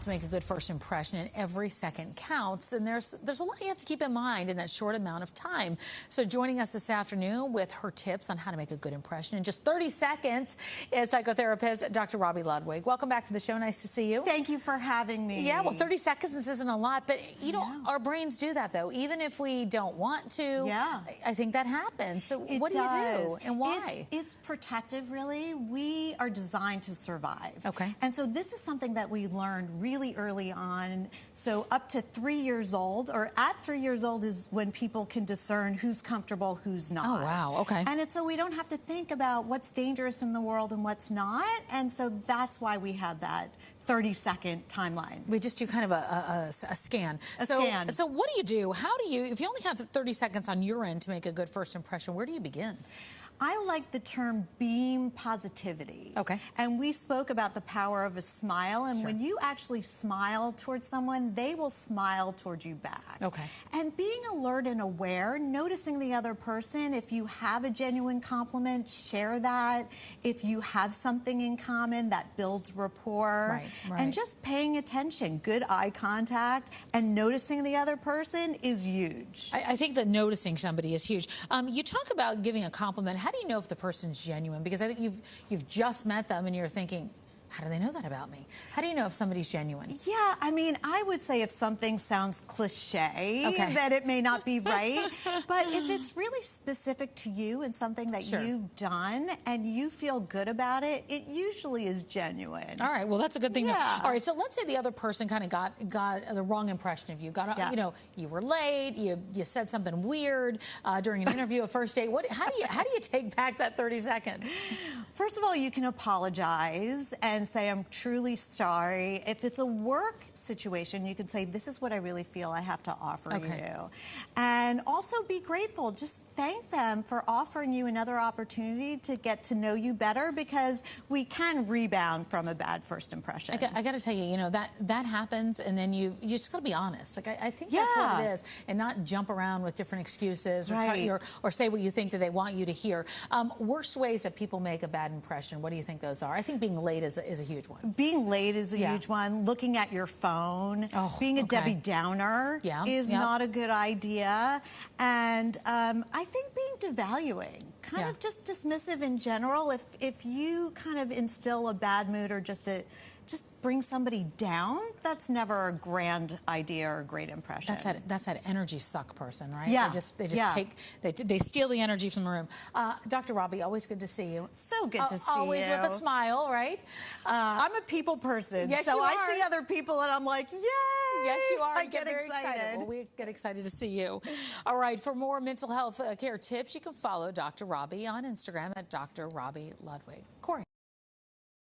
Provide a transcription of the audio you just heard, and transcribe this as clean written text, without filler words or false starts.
To make a good first impression, and every second counts, and there's a lot you have to keep in mind in that short amount of time. So joining us this afternoon with her tips on how to make a good impression in just 30 seconds is psychotherapist Dr. Robi Ludwig. Welcome back to the show. Nice to see you. Thank you for having me. Yeah, well, 30 seconds this isn't a lot, but you know, our brains do that though. Even if we don't want to, I think that happens. So what do you do and why? It's protective, really. We are designed to survive. Okay. And so this is something that we learned really early on. So up to 3 years old, or at 3 years old, is when people can discern who's comfortable, who's not. Oh, wow. Okay. And so we don't have to think about what's dangerous in the world and what's not. And so that's why we have that 30-second timeline. We just do kind of a scan. So what do you do? How do you, if you only have 30 seconds on your end to make a good first impression, where do you begin? I like the term beam positivity. Okay. And we spoke about the power of a smile, and when you actually smile towards someone, they will smile towards you back. Okay. And being alert and aware, noticing the other person. If you have a genuine compliment, share that. If you have something in common, that builds rapport. Right. And just paying attention, good eye contact, and noticing the other person is huge. I think that noticing somebody is huge. You talk about giving a compliment. How do you know if the person's genuine? Because I think you've just met them and you're thinking, how do they know that about me? How do you know if somebody's genuine? Yeah, I mean, I would say if something sounds cliche, that it may not be right. But if it's really specific to you and something that you've done and you feel good about it, it usually is genuine. All right, well, that's a good thing. All right, so let's say the other person kind of got the wrong impression of you. You know, you were late, you said something weird during an interview, a first date. How do you take back that 30 seconds? First of all, you can apologize and say, I'm truly sorry. If it's a work situation, you can say, this is what I really feel I have to offer you. And also be grateful. Just thank them for offering you another opportunity to get to know you better, because we can rebound from a bad first impression. I got to tell you, you know, that happens, and then you just got to be honest. Like, I think that's what it is, and not jump around with different excuses or say what you think that they want you to hear. Worst ways that people make a bad impression, what do you think those are? I think being late is a huge one. Being late is a huge one. Looking at your phone, being a Debbie Downer is not a good idea. And I think being devaluing, kind of just dismissive in general. If you kind of instill a bad mood or just bring somebody down, that's never a grand idea or a great impression. That's that energy suck person, right? Yeah. They just they steal the energy from the room. Dr. Robi, always good to see you. So good to see you. Always with a smile, right? I'm a people person, yes, so I see other people and I'm like, yay! Yes, you are. I get very excited. Well, we get excited to see you. All right, for more mental health care tips, you can follow Dr. Robi on Instagram at Dr. Robi Ludwig. Corey.